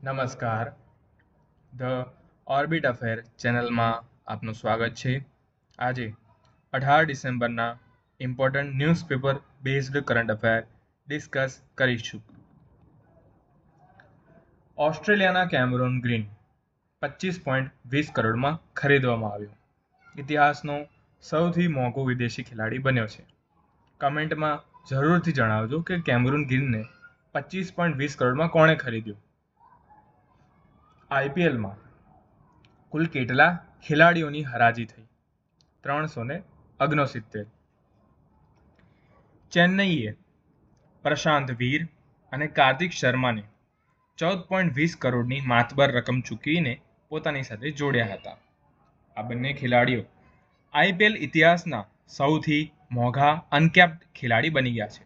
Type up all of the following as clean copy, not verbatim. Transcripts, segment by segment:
નમસ્કાર. The orbit affair ચેનલમાં આપનું સ્વાગત છે. આજે 18 ડિસેમ્બરના important newspaper based current affair discuss કરીશું. ઓસ્ટ્રેલિયાના કેમરૂન ગ્રીન 25.20 કરોડમાં ખરીદવામાં આવ્યો. ઇતિહાસનો સૌથી મોંઘો વિદેશી ખેલાડી બન્યો છે. કમેન્ટમાં જરૂરથી જણાવજો કે કેમરૂન ગ્રીનને 25.20 કરોડમાં કોણે ખરીદ્યો. આઈપીએલમાં કુલ કેટલા ખેલાડીઓની હરાજી થઈ? 369. ચેન્નઈએ પ્રશાંત વીર અને કાર્તિક શર્માને 14.20 કરોડની માતબર રકમ ચૂકવીને પોતાની સાથે જોડ્યા હતા. આ બંને ખેલાડીઓ આઈપીએલ ઇતિહાસના સૌથી મોંઘા અનકેપ્ડ ખેલાડી બની ગયા છે.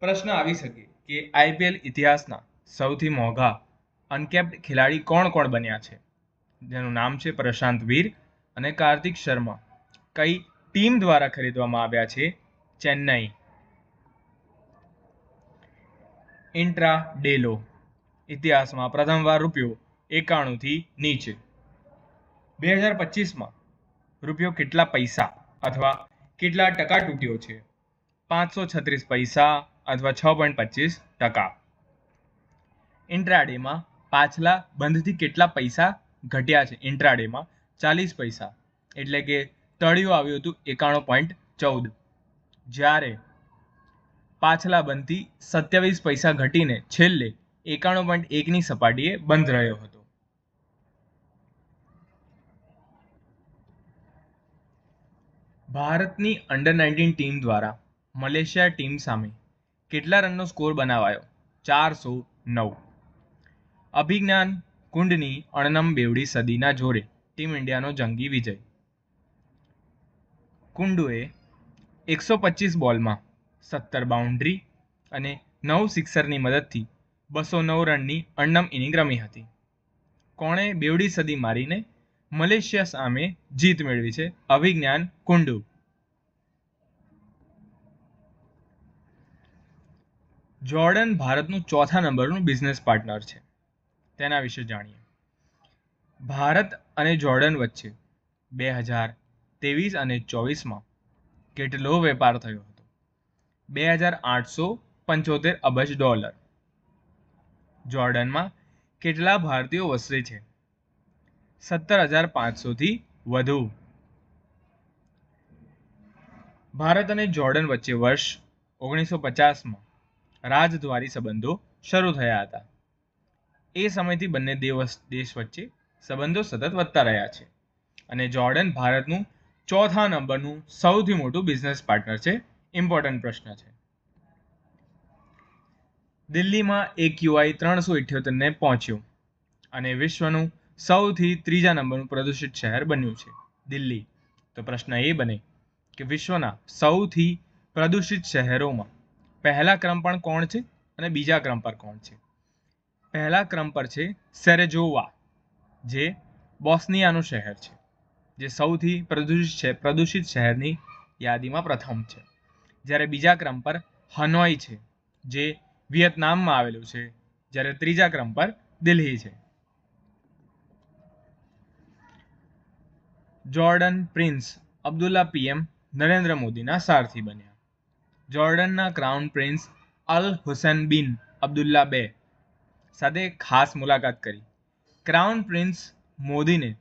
પ્રશ્ન આવી શકે કે આઈપીએલ ઇતિહાસના સૌથી મોંઘા અનકેપ્ડ ખેલાડી કોણ કોણ બન્યા છે? જેનું નામ છે પ્રશાંત વીર અને કાર્તિક શર્મા. કઈ ટીમ દ્વારા ખરીદવામાં આવ્યા છે? ચેન્નઈ. ઇન્ટ્રા ડેલો ઇતિહાસમાં પ્રથમવાર ₹91 થી નીચે. 2025માં રૂપિયો કેટલા પૈસા અથવા કેટલા ટકા તૂટ્યો છે? 536 પૈસા અથવા 6.25%. ઇન્ટ્રાડેમાં પાછલા બંધથી કેટલા પૈસા ઘટ્યા છે? ઇન્ટ્રાડેમાં 40 પૈસા, એટલે કે તળિયું આવ્યું હતું 91.14, જ્યારે પાછલા બંધથી 27 પૈસા ઘટીને છેલ્લે 91.1ની સપાટીએ બંધ રહ્યો હતો. ભારતની અંડર-19 ટીમ દ્વારા મલેશિયા ટીમ સામે કેટલા રનનો સ્કોર બનાવાયો? 409. અભિજ્ઞાન કુંડની અણનમ બેવડી સદીના જોરે ટીમ ઇન્ડિયાનો જંગી વિજય. કુંડુએ 125 બોલમાં 17 બાઉન્ડ્રી અને 9 સિક્સરની મદદથી 209 રનની અણનમ ઇનિંગ રમી હતી. કોણે બેવડી સદી મારીને મલેશિયા સામે જીત મેળવી છે? અભિજ્ઞાન કુંડુ. જોર્ડન ભારતનું 4થા નંબરનું બિઝનેસ પાર્ટનર છે. તેના વિશે જાણીએ. ભારત અને જોર્ડન વચ્ચે 2023 અને 24માં કેટલો વેપાર થયો હતો? $2,875 અબજ. જોર્ડનમાં કેટલા ભારતીયો વસે છે? 17,500થી વધુ. ભારત અને જોર્ડન વચ્ચે વર્ષ 1950માં રાજદ્વારી સંબંધો શરૂ થયા હતા. એ સમયથી બંને દેશ વચ્ચે સંબંધો સતત વધતા રહ્યા છે અને જોર્ડન ભારતનું 4થા નંબરનું સૌથી મોટું બિઝનેસ પાર્ટનર છે. ઇમ્પોર્ટન્ટ પ્રશ્ન છે. દિલ્હીમાં એક્યુઆઈ 378ને પહોંચ્યું અને વિશ્વનું સૌથી 3જા નંબરનું પ્રદૂષિત શહેર બન્યું છે દિલ્હી. તો પ્રશ્ન એ બને કે વિશ્વના સૌથી પ્રદૂષિત શહેરોમાં પહેલા ક્રમ પર કોણ છે અને બીજા ક્રમ પર કોણ છે? પહેલા ક્રમ પર છે સેરેજોવા, જે બોસ્નિયાનું શહેર છે, જે સૌથી પ્રદૂષિત શહેરની યાદીમાં પ્રથમ છે. જ્યારે બીજા ક્રમ પર હનોઈ છે, જે વિયેતનામમાં આવેલું છે, જ્યારે ત્રીજા ક્રમ પર દિલ્હી છે. Jordan prince Abdullah PM Narendra મોદીના સારથી બન્યા. જોર્ડનના ક્રાઉન પ્રિન્સ અલ હુસેન બિન અબ્દુલ્લા II સાથે ખાસ મુલાકાત કરી. ક્રાઉન પ્રિન્સ મોદીને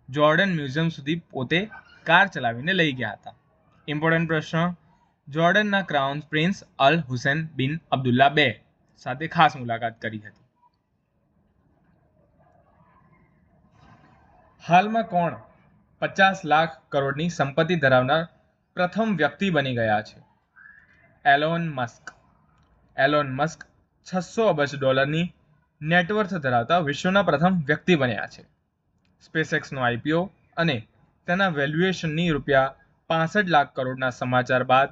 જોર્ડન મ્યુઝિયમ સુધી પોતે કાર ચલાવીને લઈ ગયા હતા. ઇમ્પોર્ટન્ટ પ્રશ્ન. જોર્ડનના ક્રાઉન પ્રિન્સ અલ હુસેન બિન અબ્દુલ્લા II સાથે ખાસ મુલાકાત કરી હતી. હાલમાં કોણ 50 લાખ કરોડની સંપત્તિ ધરાવનાર પ્રથમ વ્યક્તિ બની ગયા છે? Elon Musk. એલોન મસ્ક $600 અબજની નેટવર્થ ધરાવતા વિશ્વના પ્રથમ વ્યક્તિ બન્યા છે. સ્પેસએક્સનો આઈપીઓ અને તેના વેલ્યુએશનની ₹65 લાખ કરોડના સમાચાર બાદ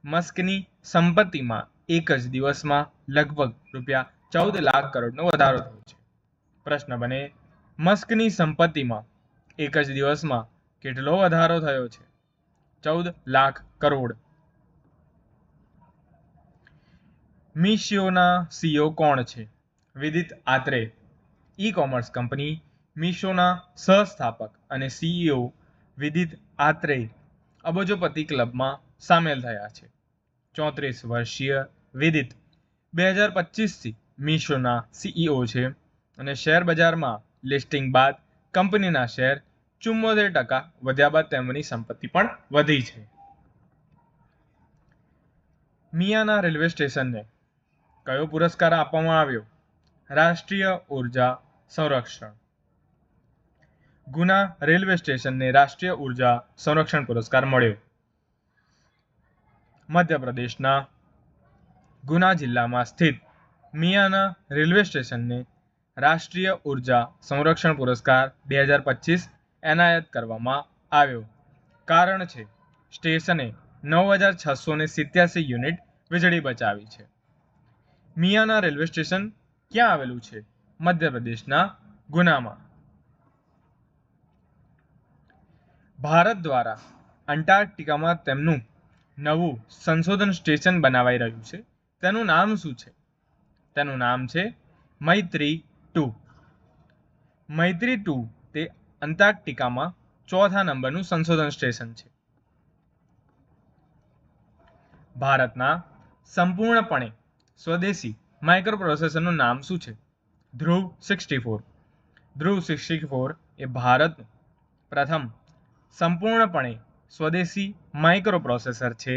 મસ્કની સંપત્તિમાં એક જ દિવસમાં લગભગ ₹14 લાખ કરોડનો વધારો થયો છે. પ્રશ્ન બને, મસ્કની સંપત્તિમાં એક જ દિવસમાં કેટલો વધારો થયો છે? 14 લાખ કરોડ. મીશોના સીઈઓ કોણ છે? વિદિત આત્રે. ઈ કોમર્સ કંપની મીશોના સહસ્થાપક અને સીઈઓ વિદિત આત્રેય અબજોપતિ ક્લબમાં સામેલ થયા છે. 34 વર્ષીય વિદિત 2025થી મીશોના સીઈઓ છે અને શેર બજારમાં લિસ્ટિંગ બાદ કંપનીના શેર 74% વધ્યા બાદ તેમની સંપત્તિ પણ વધી છે. મિયાના રેલવે સ્ટેશનને કયો પુરસ્કાર આપવામાં આવ્યો? રાષ્ટ્રીય ઉર્જા સંરક્ષણ. ગુના રેલવે સ્ટેશનને રાષ્ટ્રીય ઉર્જા સંરક્ષણ પુરસ્કાર મળ્યો. મધ્યપ્રદેશના ગુના જિલ્લામાં સ્થિત મિયાના રેલવે સ્ટેશનને રાષ્ટ્રીય ઉર્જા સંરક્ષણ પુરસ્કાર 2025 એનાયત કરવામાં આવ્યો. કારણ છે સ્ટેશને 9687 યુનિટ વીજળી બચાવી છે. મિયાના રેલવે સ્ટેશન ક્યાં આવેલું છે? મધ્યપ્રદેશના ગુનામાં. ભારત દ્વારા અંટાર્કટિકામાં તેમનું નવું સંશોધન સ્ટેશન બનાવાઈ રહ્યું છે. તેનું નામ શું છે? તેનું નામ છે મૈત્રી-2. મૈત્રી-2 તે અંટાર્કટિકામાં 4થા નંબરનું સંશોધન સ્ટેશન છે. ભારતના સંપૂર્ણપણે સ્વદેશી માઇક્રોપ્રોસેસરનું નામ શું છે? ધ્રુવ 64. ધ્રુવ 64 એ ભારતનું પ્રથમ સંપૂર્ણપણે સ્વદેશી માઇક્રોપ્રોસેસર છે.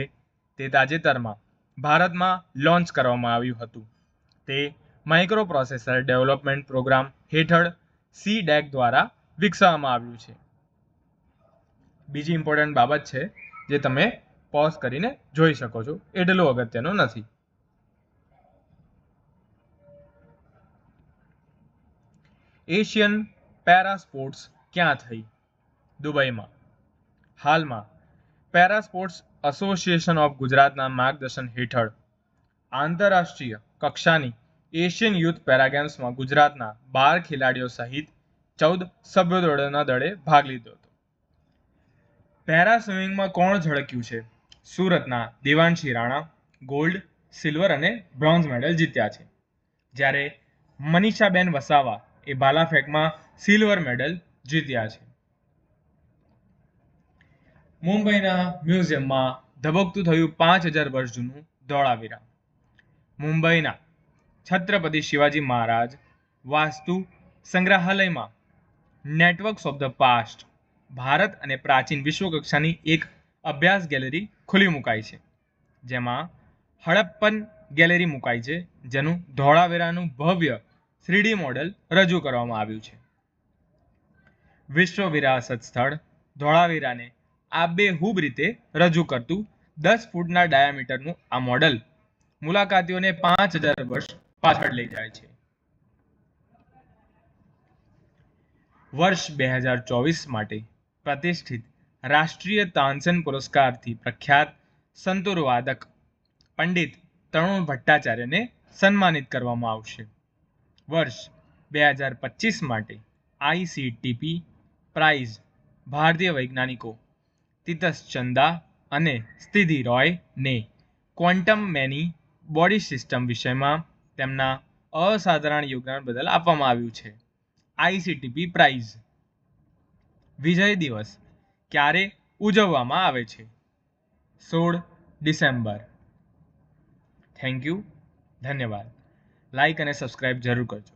તે તાજેતરમાં ભારતમાં લોન્ચ કરવામાં આવ્યું હતું. તે માઇક્રોપ્રોસેસર ડેવલપમેન્ટ પ્રોગ્રામ હેઠળ CDAC દ્વારા વિકસાવવામાં આવ્યું છે. બીજી ઇમ્પોર્ટન્ટ બાબત છે જે તમે પોઝ કરીને જોઈ શકો છો, એટલું અગત્યનું નથી. એશિયન પેરા સ્પોર્ટ્સ ક્યાં થઈ? દુબઈમાં. હાલમાં પેરા સ્પોર્ટ્સ એસોસિએશન ઓફ ગુજરાતના માર્ગદર્શન હેઠળ આંતરરાષ્ટ્રીય કક્ષાની એશિયન યુથ પેરા ગેમ્સમાં ગુજરાતના 12 ખેલાડીઓ સહિત 14 સભ્યો દળે ભાગ લીધો હતો. પેરા સ્વિમિંગમાં કોણ ઝળક્યું છે? સુરતના દેવાંશી રાણા ગોલ્ડ, સિલ્વર અને બ્રોન્ઝ મેડલ જીત્યા છે, જ્યારે મનીષાબેન વસાવા એ ભાલા ફેંકમાં સિલ્વર મેડલ જીત્યા છે. મુંબઈના મ્યુઝિયમમાં ધબકતું થયું 5000 વર્ષ જૂનું ધોળાવીરા. મુંબઈના છત્રપતિ શિવાજી મહારાજ વાસ્તુ સંગ્રહાલયમાં networks of the past Bharat અને પ્રાચીન વિશ્વકક્ષાની એક અભ્યાસ ગેલેરી ખુલ્લી મુકાઈ છે, જેમાં હડપ્પન ગેલેરી મુકાઈ છે, જેનું ધોળાવીરાનું ભવ્ય 3D મોડેલ રજૂ કરવામાં આવ્યું છે. વિશ્વ વિરાસત સ્થળ ધોળાવીરાને આબેહૂબ રીતે રજૂ કરતું 10 ફૂટના ડાયામીટરનું આ મોડેલ મુલાકાતીઓને 5000 વર્ષ પાછળ લઈ જાય છે. વર્ષ 2024 માટે પ્રતિષ્ઠિત રાષ્ટ્રીય તાનસેન પુરસ્કારથી પ્રખ્યાત સંતૂર વાદક પંડિત તરુણ ભટ્ટાચાર્યને સન્માનિત કરવામાં આવશે. વર્ષ 2025 માટે ICTP પ્રાઇઝ ભારતીય વૈજ્ઞાનિકો તિતસ ચંદા અને સ્થિતિ રોયને ક્વોન્ટમ મેની બોડી સિસ્ટમ વિષયમાં તેમના અસાધારણ યોગદાન બદલ આપવામાં આવ્યું છે. ICTP price. વિજય દિવસ ક્યારે ઉજવવામાં આવે છે? 16 ડિસેમ્બર. Thank you. ધન્યવાદ. લાઈક અને સબસ્ક્રાઇબ જરૂર કરજો.